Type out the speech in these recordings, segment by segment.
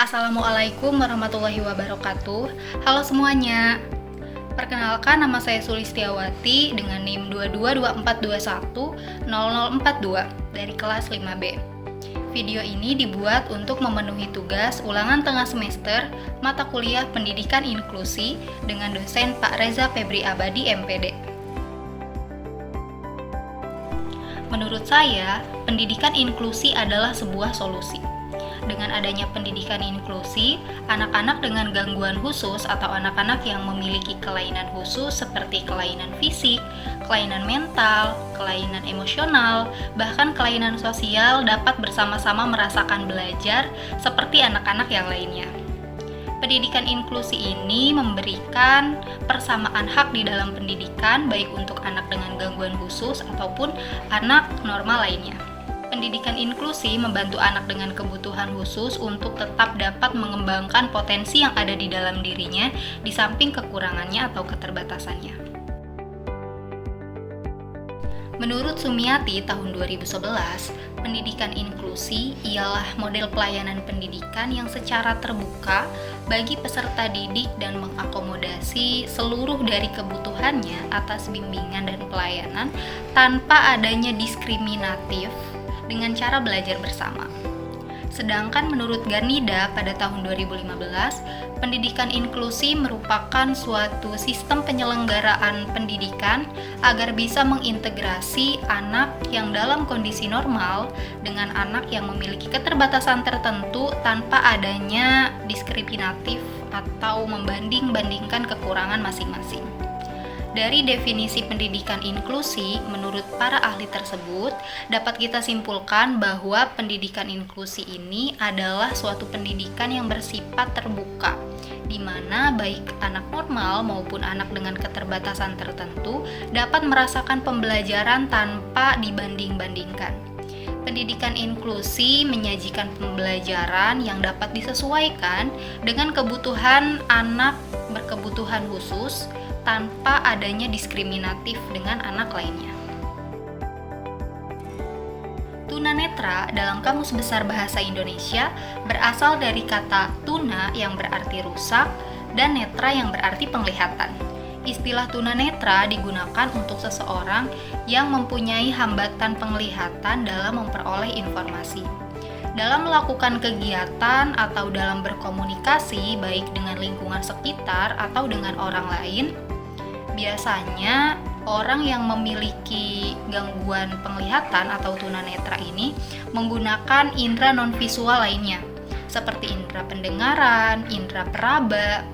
Assalamualaikum warahmatullahi wabarakatuh. Halo semuanya. Perkenalkan, nama saya Sulistiawati dengan NIM 2224210042 dari kelas 5B. Video ini dibuat untuk memenuhi tugas ulangan tengah semester mata kuliah Pendidikan Inklusi dengan dosen Pak Reza Febri Abadi, MPD. Menurut saya, pendidikan inklusi adalah sebuah solusi. Dengan adanya pendidikan inklusi, anak-anak dengan gangguan khusus atau anak-anak yang memiliki kelainan khusus seperti kelainan fisik, kelainan mental, kelainan emosional, bahkan kelainan sosial dapat bersama-sama merasakan belajar seperti anak-anak yang lainnya. Pendidikan inklusi ini memberikan persamaan hak di dalam pendidikan baik untuk anak dengan gangguan khusus ataupun anak normal lainnya. Pendidikan inklusi membantu anak dengan kebutuhan khusus untuk tetap dapat mengembangkan potensi yang ada di dalam dirinya di samping kekurangannya atau keterbatasannya. Menurut Sumiati tahun 2011, pendidikan inklusi ialah model pelayanan pendidikan yang secara terbuka bagi peserta didik dan mengakomodasi seluruh dari kebutuhannya atas bimbingan dan pelayanan tanpa adanya diskriminatif dengan cara belajar bersama. Sedangkan menurut Garnida pada tahun 2015, pendidikan inklusi merupakan suatu sistem penyelenggaraan pendidikan agar bisa mengintegrasi anak yang dalam kondisi normal dengan anak yang memiliki keterbatasan tertentu tanpa adanya diskriminatif atau membanding-bandingkan kekurangan masing-masing. Dari definisi pendidikan inklusi, menurut para ahli tersebut, dapat kita simpulkan bahwa pendidikan inklusi ini adalah suatu pendidikan yang bersifat terbuka, di mana baik anak normal maupun anak dengan keterbatasan tertentu dapat merasakan pembelajaran tanpa dibanding-bandingkan. Pendidikan inklusi menyajikan pembelajaran yang dapat disesuaikan dengan kebutuhan anak berkebutuhan khusus, tanpa adanya diskriminatif dengan anak lainnya. Tunanetra dalam Kamus Besar Bahasa Indonesia berasal dari kata tuna yang berarti rusak dan netra yang berarti penglihatan. Istilah tunanetra digunakan untuk seseorang yang mempunyai hambatan penglihatan dalam memperoleh informasi. Dalam melakukan kegiatan atau dalam berkomunikasi baik dengan lingkungan sekitar atau dengan orang lain, biasanya orang yang memiliki gangguan penglihatan atau tunanetra ini menggunakan indera non-visual lainnya, seperti indera pendengaran, indera peraba,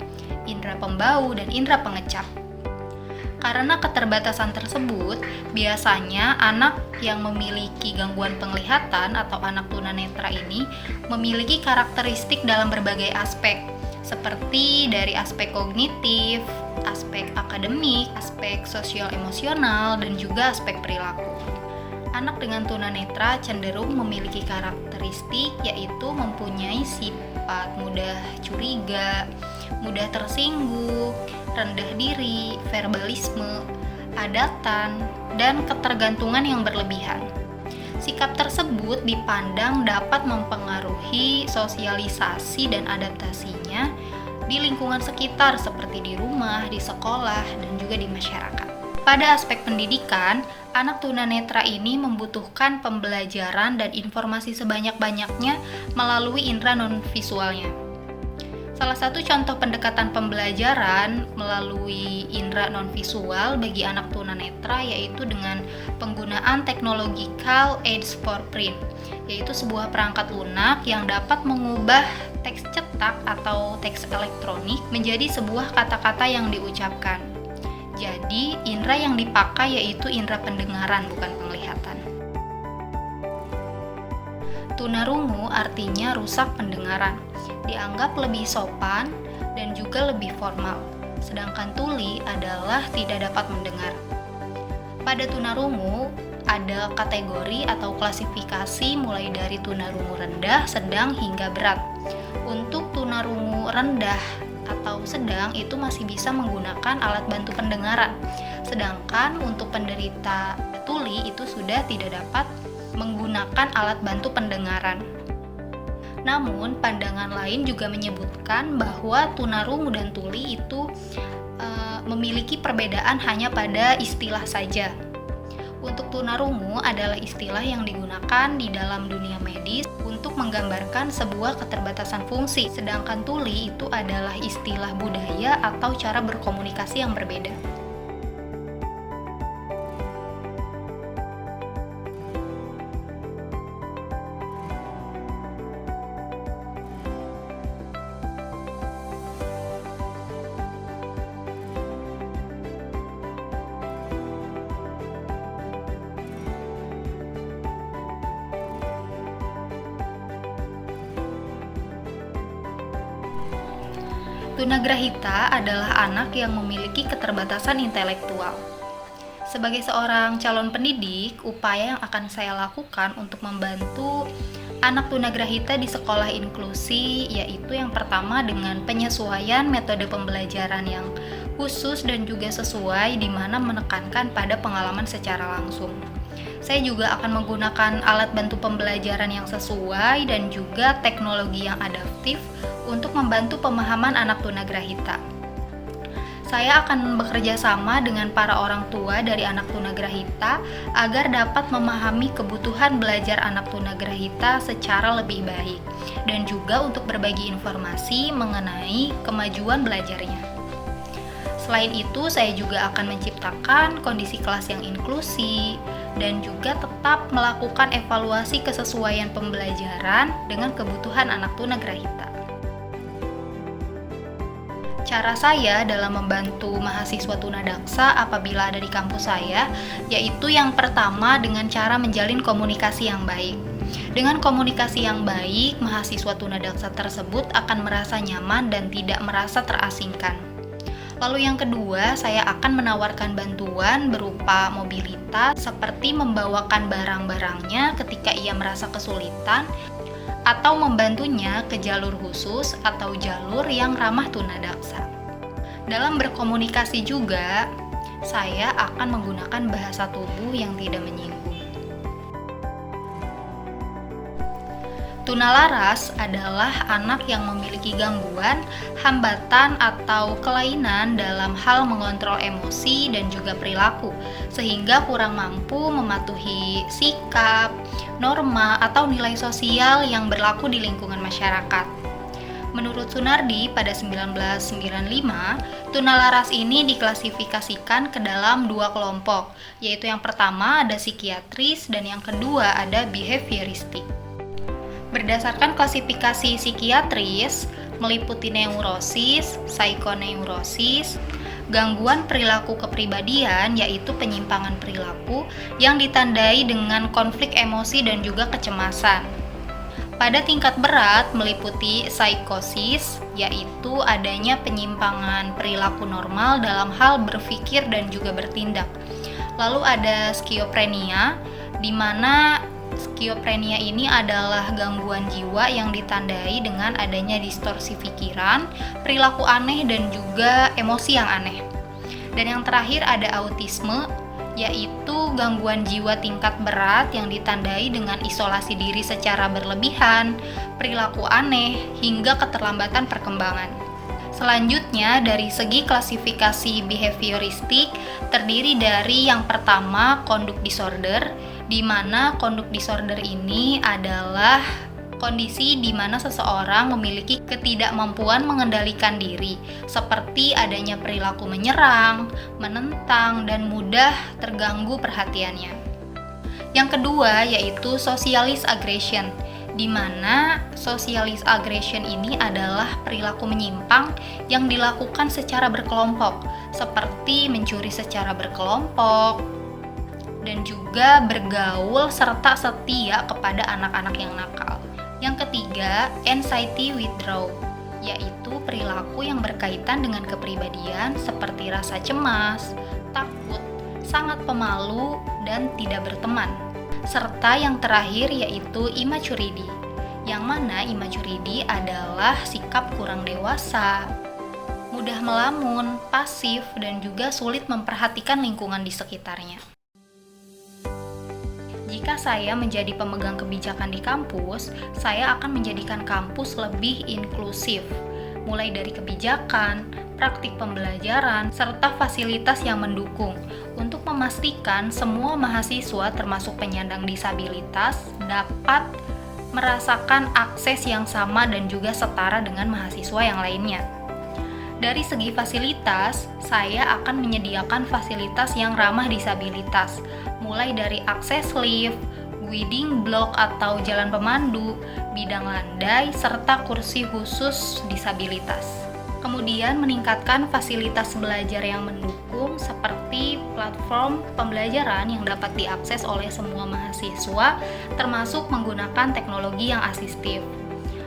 indera pembau, dan indera pengecap. Karena keterbatasan tersebut, biasanya anak yang memiliki gangguan penglihatan atau anak tunanetra ini memiliki karakteristik dalam berbagai aspek, seperti dari aspek kognitif, aspek akademik, aspek sosial emosional, dan juga aspek perilaku. Anak dengan tunanetra cenderung memiliki karakteristik yaitu mempunyai sifat mudah curiga, mudah tersinggung, rendah diri, verbalisme, adatan, dan ketergantungan yang berlebihan. Sikap tersebut dipandang dapat mempengaruhi sosialisasi dan adaptasinya di lingkungan sekitar seperti di rumah, di sekolah, dan juga di masyarakat. Pada aspek pendidikan, anak tunanetra ini membutuhkan pembelajaran dan informasi sebanyak-banyaknya melalui indera non-visualnya. Salah satu contoh pendekatan pembelajaran melalui indera non-visual bagi anak tunanetra yaitu dengan penggunaan teknologi Call Aids for Print, yaitu sebuah perangkat lunak yang dapat mengubah teks cetak atau teks elektronik menjadi sebuah kata-kata yang diucapkan. Jadi, indera yang dipakai yaitu indera pendengaran, bukan penglihatan. Tunarungu artinya rusak pendengaran, dianggap lebih sopan dan juga lebih formal, sedangkan tuli adalah tidak dapat mendengar. Pada tunarungu, ada kategori atau klasifikasi mulai dari tunarungu rendah, sedang, hingga berat. Untuk tunarungu rendah atau sedang itu masih bisa menggunakan alat bantu pendengaran, sedangkan untuk penderita tuli itu sudah tidak dapat menggunakan alat bantu pendengaran. Namun, pandangan lain juga menyebutkan bahwa tunarungu dan tuli itu memiliki perbedaan hanya pada istilah saja. Untuk tunarungu adalah istilah yang digunakan di dalam dunia medis untuk menggambarkan sebuah keterbatasan fungsi, sedangkan tuli itu adalah istilah budaya atau cara berkomunikasi yang berbeda. Tunagrahita adalah anak yang memiliki keterbatasan intelektual. Sebagai seorang calon pendidik, upaya yang akan saya lakukan untuk membantu anak tunagrahita di sekolah inklusi yaitu yang pertama dengan penyesuaian metode pembelajaran yang khusus dan juga sesuai, di mana menekankan pada pengalaman secara langsung. Saya juga akan menggunakan alat bantu pembelajaran yang sesuai dan juga teknologi yang adaptif untuk membantu pemahaman anak tunagrahita. Saya akan bekerja sama dengan para orang tua dari anak tunagrahita agar dapat memahami kebutuhan belajar anak tunagrahita secara lebih baik dan juga untuk berbagi informasi mengenai kemajuan belajarnya. Selain itu, saya juga akan menciptakan kondisi kelas yang inklusi dan juga tetap melakukan evaluasi kesesuaian pembelajaran dengan kebutuhan anak tunagrahita. Cara saya dalam membantu mahasiswa tunadaksa apabila ada di kampus saya, yaitu yang pertama dengan cara menjalin komunikasi yang baik. Dengan komunikasi yang baik, mahasiswa tunadaksa tersebut akan merasa nyaman dan tidak merasa terasingkan. Lalu yang kedua, saya akan menawarkan bantuan berupa mobilitas seperti membawakan barang-barangnya ketika ia merasa kesulitan, atau membantunya ke jalur khusus atau jalur yang ramah tunadaksa. Dalam berkomunikasi juga, saya akan menggunakan bahasa tubuh yang tidak menyinggung. Tunalaras adalah anak yang memiliki gangguan, hambatan, atau kelainan dalam hal mengontrol emosi dan juga perilaku, sehingga kurang mampu mematuhi sikap, norma, atau nilai sosial yang berlaku di lingkungan masyarakat. Menurut Sunardi pada 1995, tunalaras ini diklasifikasikan ke dalam dua kelompok, yaitu yang pertama ada psikiatris dan yang kedua ada behavioristik. Berdasarkan klasifikasi psikiatris, meliputi neurosis, psikoneurosis, gangguan perilaku kepribadian yaitu penyimpangan perilaku yang ditandai dengan konflik emosi dan juga kecemasan. Pada tingkat berat meliputi psikosis, yaitu adanya penyimpangan perilaku normal dalam hal berpikir dan juga bertindak. Lalu ada skizofrenia, di mana skizofrenia ini adalah gangguan jiwa yang ditandai dengan adanya distorsi pikiran, perilaku aneh, dan juga emosi yang aneh. Dan yang terakhir ada autisme, yaitu gangguan jiwa tingkat berat yang ditandai dengan isolasi diri secara berlebihan, perilaku aneh, hingga keterlambatan perkembangan. Selanjutnya, dari segi klasifikasi behavioristik, terdiri dari yang pertama, conduct disorder, di mana conduct disorder ini adalah kondisi di mana seseorang memiliki ketidakmampuan mengendalikan diri, seperti adanya perilaku menyerang, menentang, dan mudah terganggu perhatiannya. Yang kedua yaitu socialis aggression, di mana socialis aggression ini adalah perilaku menyimpang yang dilakukan secara berkelompok, seperti mencuri secara berkelompok, dan juga bergaul serta setia kepada anak-anak yang nakal. Yang ketiga, anxiety withdrawal, yaitu perilaku yang berkaitan dengan kepribadian seperti rasa cemas, takut, sangat pemalu, dan tidak berteman. Serta yang terakhir yaitu immaturity, yang mana immaturity adalah sikap kurang dewasa, mudah melamun, pasif, dan juga sulit memperhatikan lingkungan di sekitarnya. Jika saya menjadi pemegang kebijakan di kampus, saya akan menjadikan kampus lebih inklusif, mulai dari kebijakan, praktik pembelajaran, serta fasilitas yang mendukung untuk memastikan semua mahasiswa termasuk penyandang disabilitas dapat merasakan akses yang sama dan juga setara dengan mahasiswa yang lainnya. Dari segi fasilitas, saya akan menyediakan fasilitas yang ramah disabilitas, mulai dari akses lift, guiding block atau jalan pemandu, bidang landai, serta kursi khusus disabilitas. Kemudian meningkatkan fasilitas belajar yang mendukung seperti platform pembelajaran yang dapat diakses oleh semua mahasiswa, termasuk menggunakan teknologi yang asistif.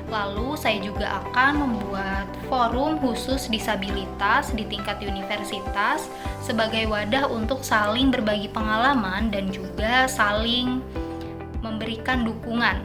Lalu saya juga akan membuat forum khusus disabilitas di tingkat universitas sebagai wadah untuk saling berbagi pengalaman dan juga saling memberikan dukungan